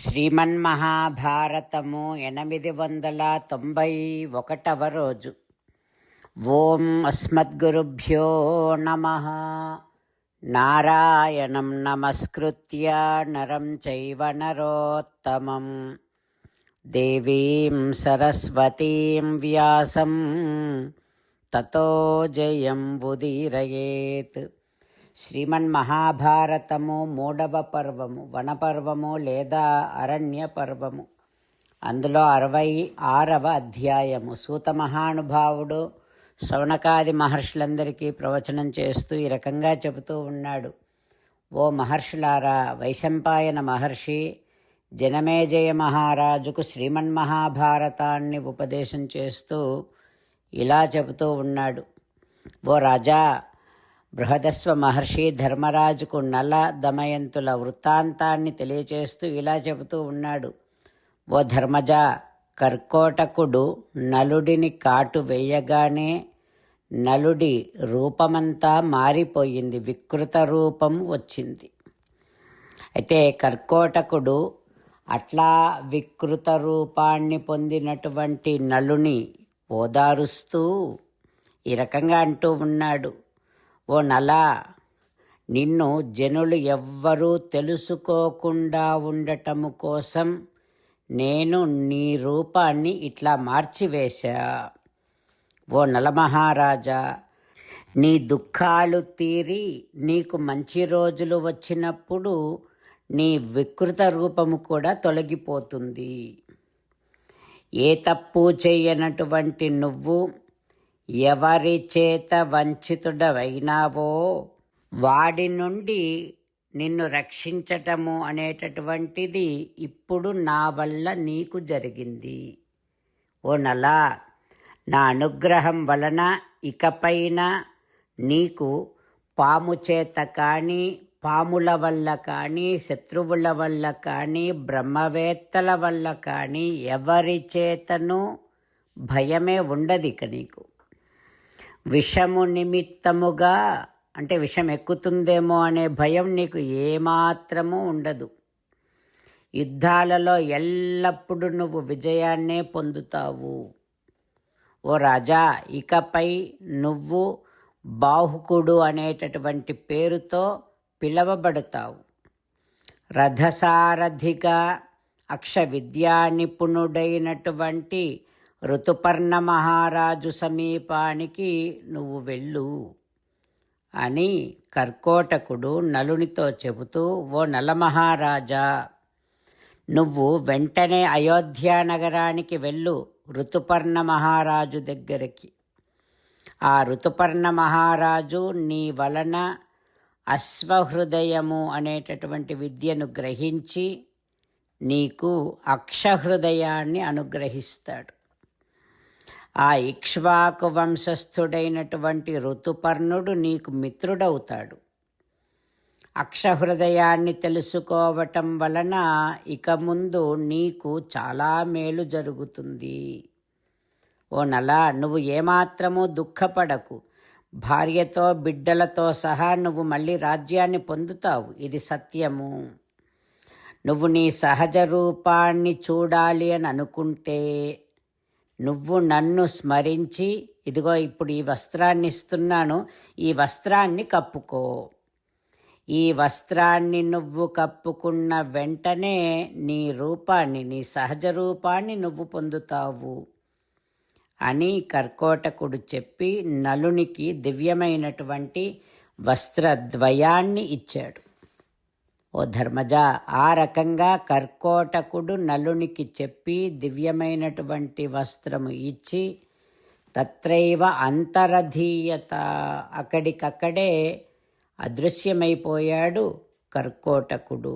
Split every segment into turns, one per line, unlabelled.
శ్రీమన్మహాభారతము 891వ రోజు. ఓం అస్మద్గురుభ్యో నమః. నారాయణం నమస్కృత్య నరం చైవ నరోత్తమం దేవీం సరస్వతీం వ్యాసం తతో జయం ఉదీరయేత్. శ్రీమన్మహాభారతము 3వ పర్వము, వనపర్వము లేదా అరణ్య పర్వము. అందులో 66వ అధ్యాయము. సూత మహానుభావుడు శౌనకాది మహర్షులందరికీ ప్రవచనం చేస్తూ ఈ రకంగా చెబుతూ ఉన్నాడు. ఓ మహర్షులారా, వైశంపాయన మహర్షి జనమేజయ మహారాజుకు శ్రీమన్మహాభారతాన్ని ఉపదేశం చేస్తూ ఇలా చెబుతూ ఉన్నాడు. ఓ రాజా, బృహదస్వ మహర్షి ధర్మరాజుకు నల దమయంతుల వృత్తాంతాన్ని తెలియచేస్తూ ఇలా చెబుతూ ఉన్నాడు. ఓ ధర్మజ, కర్కోటకుడు నలుడిని కాటు వేయగానే నలుడి రూపమంతా మారిపోయింది, వికృత రూపం వచ్చింది. అయితే కర్కోటకుడు అట్లా వికృత రూపాన్ని పొందినటువంటి నలుని ఓదారుస్తూ ఈ రకంగా అంటూ ఉన్నాడు. ఓ నలా, నిన్ను జనులు ఎవ్వరూ తెలుసుకోకుండా ఉండటము కోసం నేను నీ రూపాన్ని ఇట్లా మార్చివేశా. ఓ నలమహారాజా, నీ దుఃఖాలు తీరి నీకు మంచి రోజులు వచ్చినప్పుడు నీ వికృత రూపము కూడా తొలగిపోతుంది. ఏ తప్పు చేయనటువంటి నువ్వు ఎవరి చేత వంచితుడవైనావో వాడి నుండి నిన్ను రక్షించటము అనేటటువంటిది ఇప్పుడు నా వల్ల నీకు జరిగింది. ఓ నలా, నా అనుగ్రహం వలన ఇకపైన నీకు పాము చేత కానీ, పాముల వల్ల కానీ, శత్రువుల వల్ల కానీ, బ్రహ్మవేత్తల వల్ల కానీ ఎవరి చేతను భయమే ఉండదు. ఇక నీకు విషము నిమిత్తముగా, అంటే విషం ఎక్కుతుందేమో అనే భయం నీకు ఏమాత్రము ఉండదు. యుద్ధాలలో ఎల్లప్పుడూ నువ్వు విజయాన్నే పొందుతావు. ఓ రాజా, ఇకపై నువ్వు బాహుకుడు అనేటటువంటి పేరుతో పిలవబడతావు. రథసారథిగా అక్ష విద్యా నిపుణుడైనటువంటి ఋతుపర్ణ మహారాజు సమీపానికి నువ్వు వెళ్ళు అని కర్కోటకుడు నలునితో చెబుతూ, ఓ నలమహారాజా, నువ్వు వెంటనే అయోధ్య నగరానికి వెళ్ళు, ఋతుపర్ణ మహారాజు దగ్గరికి. ఆ ఋతుపర్ణ మహారాజు నీ వలన అశ్వహృదయము అనేటటువంటి విద్యను గ్రహించి నీకు అక్షహృదయాన్ని అనుగ్రహిస్తాడు. ఆ ఇక్ష్వాకు వంశస్థుడైనటువంటి ఋతుపర్ణుడు నీకు మిత్రుడవుతాడు. అక్షహృదయాన్ని తెలుసుకోవటం వలన ఇక ముందు నీకు చాలా మేలు జరుగుతుంది. ఓ నలా, నువ్వు ఏమాత్రమూ దుఃఖపడకు. భార్యతో బిడ్డలతో సహా నువ్వు మళ్ళీ రాజ్యాన్ని పొందుతావు, ఇది సత్యము. నువ్వు నీ సహజ రూపాన్ని చూడాలి అని అనుకుంటే నువ్వు నన్ను స్మరించి, ఇదిగో ఇప్పుడు ఈ వస్త్రాన్ని ఇస్తున్నాను, ఈ వస్త్రాన్ని కప్పుకో. ఈ వస్త్రాన్ని నువ్వు కప్పుకున్న వెంటనే నీ రూపాన్ని, నీ సహజ రూపాన్ని నువ్వు పొందుతావు అని కర్కోటకుడు చెప్పి నలునికి దివ్యమైనటువంటి వస్త్రద్వయాన్ని ఇచ్చాడు. ఓ ధర్మజ, ఆ రకంగా కర్కోటకుడు నలునికి చెప్పి దివ్యమైనటువంటి వస్త్రము ఇచ్చి తత్రైవ అంతరధీయత, అక్కడికక్కడే అదృశ్యమైపోయాడు కర్కోటకుడు.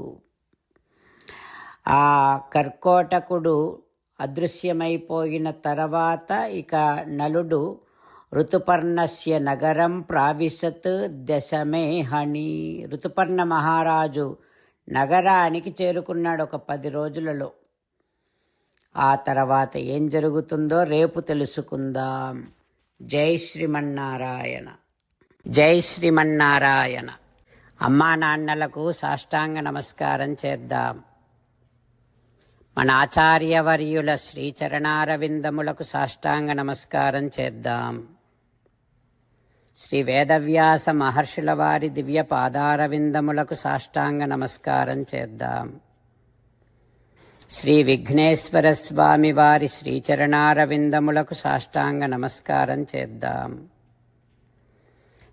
ఆ కర్కోటకుడు అదృశ్యమైపోయిన తర్వాత ఇక నలుడు ఋతుపర్ణస్య నగరం ప్రావిశత్ దశమే హని. ఋతుపర్ణ మహారాజు నగరానికి చేరుకున్నాడు ఒక 10 రోజులలో. ఆ తర్వాత ఏం జరుగుతుందో రేపు తెలుసుకుందాం. జై శ్రీమన్నారాయణ, జై శ్రీమన్నారాయణ. అమ్మా నాన్నలకు సాష్టాంగ నమస్కారం చేద్దాం. మన ఆచార్యవర్యుల శ్రీచరణారవిందములకు సాష్టాంగ నమస్కారం చేద్దాం. శ్రీ వేదవ్యాస మహర్షుల వారి దివ్య పాదారవిందములకు సాష్టాంగ నమస్కారం చేద్దాం. శ్రీ విఘ్నేశ్వర స్వామి వారి శ్రీచరణారవిందములకు సాష్టాంగ నమస్కారం చేద్దాం.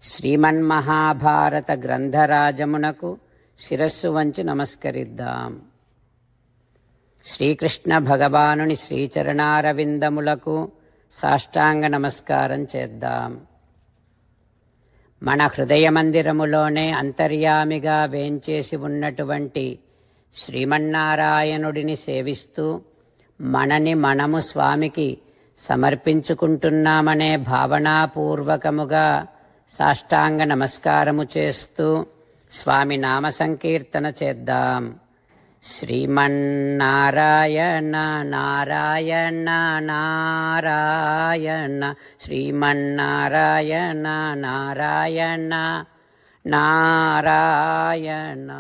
శ్రీమన్మహాభారత గ్రంథరాజమునకు శిరస్సు వంచి నమస్కరిద్దాం. శ్రీకృష్ణ భగవానుని శ్రీచరణారవిందములకు సాష్టాంగ నమస్కారం చేద్దాం. మన హృదయ మందిరములోనే అంతర్యామిగా వేంచేసి ఉన్నటువంటి శ్రీమన్నారాయణుడిని సేవిస్తూ మనని మనము స్వామికి సమర్పించుకుంటున్నామనే భావనాపూర్వకముగా సాష్టాంగ నమస్కారము చేస్తూ స్వామి నామ సంకీర్తన చేద్దాం. శ్రీమన్నారాయణ నారాయణ నారాయణ శ్రీమన్నారాయణ నారాయణ నారాయణ.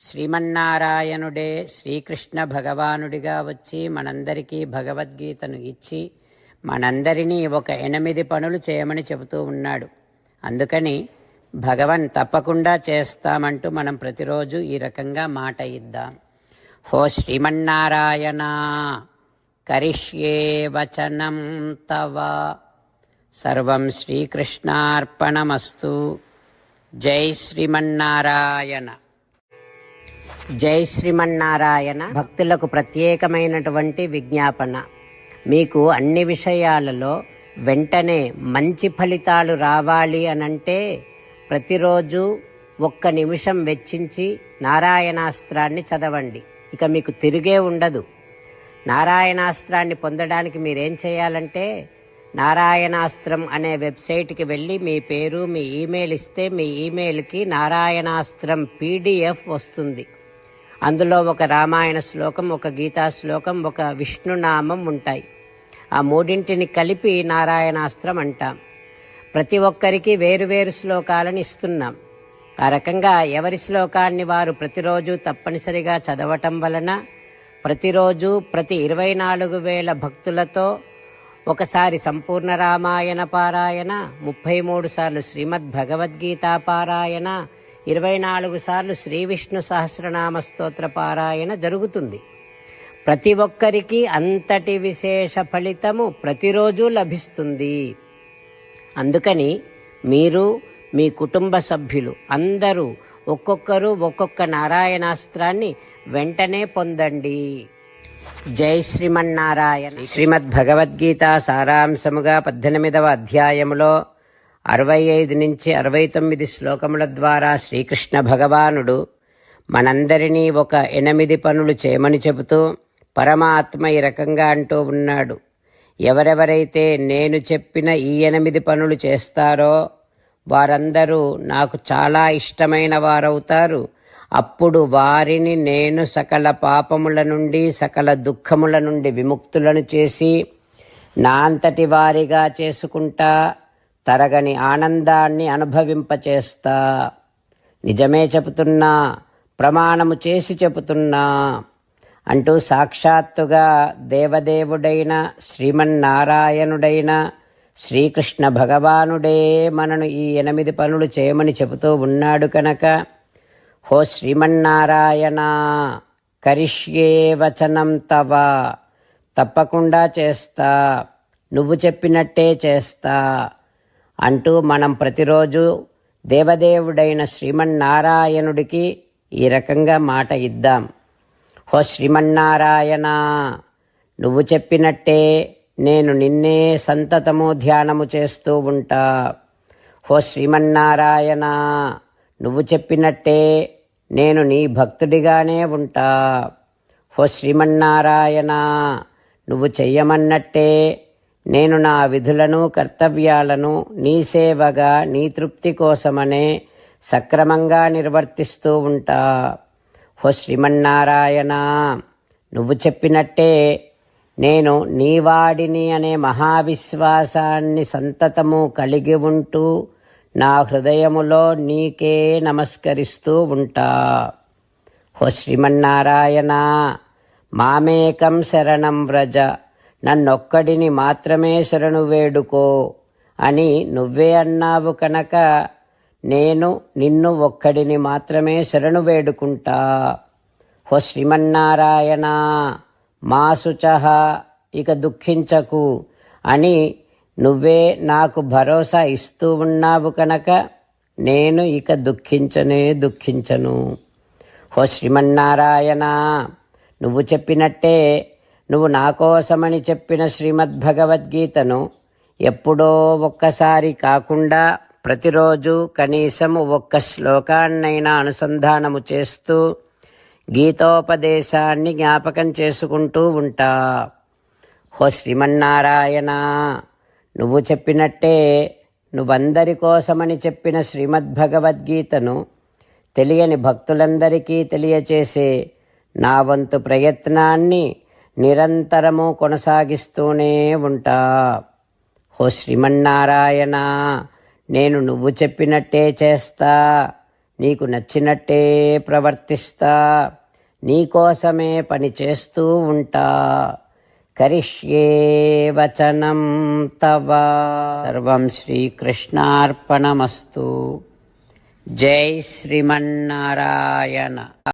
శ్రీమన్నారాయణుడే శ్రీకృష్ణ భగవానుడిగా వచ్చి మనందరికీ భగవద్గీతను ఇచ్చి మనందరినీ ఒక 8 పనులు చేయమని చెబుతూ ఉన్నాడు. అందుకని భగవన్ తప్పకుండా చేస్తామంటూ మనం ప్రతిరోజు ఈ రకంగా మాట ఇద్దాం. హో శ్రీమన్నారాయణ కరిష్యే వచనం తవ సర్వం శ్రీకృష్ణార్పణమస్తు. జై శ్రీమన్నారాయణ. జై శ్రీమన్నారాయణ. భక్తులకు ప్రత్యేకమైనటువంటి విజ్ఞాపన. మీకు అన్ని విషయాలలో వెంటనే మంచి ఫలితాలు రావాలి అనంటే ప్రతిరోజు 1 నిమిషం వెచ్చించి నారాయణాస్త్రాన్ని చదవండి. ఇక మీకు తిరిగే ఉండదు. నారాయణాస్త్రాన్ని పొందడానికి మీరేం చేయాలంటే నారాయణాస్త్రం అనే వెబ్సైట్కి వెళ్ళి మీ పేరు మీ ఈమెయిల్ ఇస్తే మీ ఈమెయిల్కి నారాయణాస్త్రం PDF వస్తుంది. అందులో ఒక రామాయణ శ్లోకం, ఒక గీతా శ్లోకం, ఒక విష్ణునామం ఉంటాయి. ఆ 3 కలిపి నారాయణాస్త్రం అంటాం. ప్రతి ఒక్కరికి వేరువేరు శ్లోకాలను ఇస్తున్నాం. ఆ రకంగా ఎవరి శ్లోకాన్ని వారు ప్రతిరోజు తప్పనిసరిగా చదవటం వలన ప్రతిరోజు ప్రతి 24,000 భక్తులతో ఒకసారి సంపూర్ణ రామాయణ పారాయణ, 33 సార్లు శ్రీమద్ భగవద్గీత పారాయణ, 24 సార్లు శ్రీ విష్ణు సహస్రనామ స్తోత్ర పారాయణ జరుగుతుంది. ప్రతి ఒక్కరికి అంతటి విశేష ఫలితము ప్రతిరోజు లభిస్తుంది. అందుకని మీరు మీ కుటుంబ సభ్యులు అందరూ ఒక్కొక్కరు ఒక్కొక్క నారాయణాస్త్రాన్ని వెంటనే పొందండి. జై శ్రీమన్నారాయణ. శ్రీమద్ భగవద్గీత సారాంశముగా 18వ అధ్యాయములో 65 నుంచి 69 శ్లోకముల ద్వారా శ్రీకృష్ణ భగవానుడు మనందరినీ ఒక 8 పనులు చేయమని చెబుతూ పరమాత్మ ఈ రకంగా అంటూ ఉన్నాడు. ఎవరెవరైతే నేను చెప్పిన ఈ 8 పనులు చేస్తారో వారందరూ నాకు చాలా ఇష్టమైన వారవుతారు. అప్పుడు వారిని నేను సకల పాపముల నుండి సకల దుఃఖముల నుండి విముక్తులను చేసి నా అంతటి వారిగా చేసుకుంటా, తరగని ఆనందాన్ని అనుభవింపచేస్తా. నిజమే చెబుతున్నా, ప్రమాణము చేసి చెబుతున్నా అంటూ సాక్షాత్తుగా దేవదేవుడైన శ్రీమన్నారాయణుడైన శ్రీకృష్ణ భగవానుడే మనను ఈ 8 పనులు చేయమని చెబుతూ ఉన్నాడు కనుక హో శ్రీమన్నారాయణ కరిష్యే వచనం తవ, తప్పకుండా చేస్తా, నువ్వు చెప్పినట్టే చేస్తా అంటూ మనం ప్రతిరోజు దేవదేవుడైన శ్రీమన్నారాయణుడికి ఈ రకంగా మాట ఇద్దాం. హో శ్రీమన్నారాయణ, నువ్వు చెప్పినట్టే నేను నిన్నే సంతతము ధ్యానము చేస్తూ ఉంటా. హో శ్రీమన్నారాయణ, నువ్వు చెప్పినట్టే నేను నీ భక్తుడిగానే ఉంటా. హో శ్రీమన్నారాయణ, నువ్వు చెయ్యమన్నట్టే నేను నా విధులను కర్తవ్యాలను నీ సేవగా నీ తృప్తి కోసమనే సక్రమంగా నిర్వర్తిస్తూ ఉంటా. హో శ్రీమన్నారాయణ, నువ్వు చెప్పినట్టే నేను నీవాడిని అనే మహావిశ్వాసాన్ని సంతతము కలిగి ఉంటూ నా హృదయములో నీకే నమస్కరిస్తూ ఉంటా. హో శ్రీమన్నారాయణ, మామేకం శరణం వ్రజ, నన్నొక్కడిని మాత్రమే శరణు వేడుకో అని నువ్వే అన్నావు కనుక నేను నిన్ను ఒక్కడిని మాత్రమే శరణు వేడుకుంటా. హో శ్రీమన్నారాయణ, మా శుచః, ఇక దుఃఖించకు అని నువ్వే నాకు భరోసా ఇస్తూ ఉన్నావు కనుక నేను ఇక దుఃఖించను. హో శ్రీమన్నారాయణ, నువ్వు చెప్పినట్టే నువ్వు నా కోసమని చెప్పిన శ్రీమద్భగవద్గీతను ఎప్పుడో ఒక్కసారి కాకుండా ప్రతిరోజు కనీసము ఒక్క శ్లోకాన్నైనా అనుసంధానము చేస్తూ గీతోపదేశాన్ని జ్ఞాపకం చేసుకుంటూ ఉంటా. హో శ్రీమన్నారాయణ, నువ్వు చెప్పినట్టే నువ్వందరి కోసమని చెప్పిన శ్రీమద్భగవద్గీతను తెలియని భక్తులందరికీ తెలియచేసే నా వంతు ప్రయత్నాన్ని నిరంతరము కొనసాగిస్తూనే ఉంటా. హో శ్రీమన్నారాయణ, నేను నువ్వు చెప్పినట్టే చేస్తా, నీకు నచ్చినట్టే ప్రవర్తిస్తా, నీకోసమే పని చేస్తూ ఉంటా. కరిష్యే వచనం తవ. సర్వం శ్రీకృష్ణార్పణమస్తు. జై శ్రీమన్నారాయణ.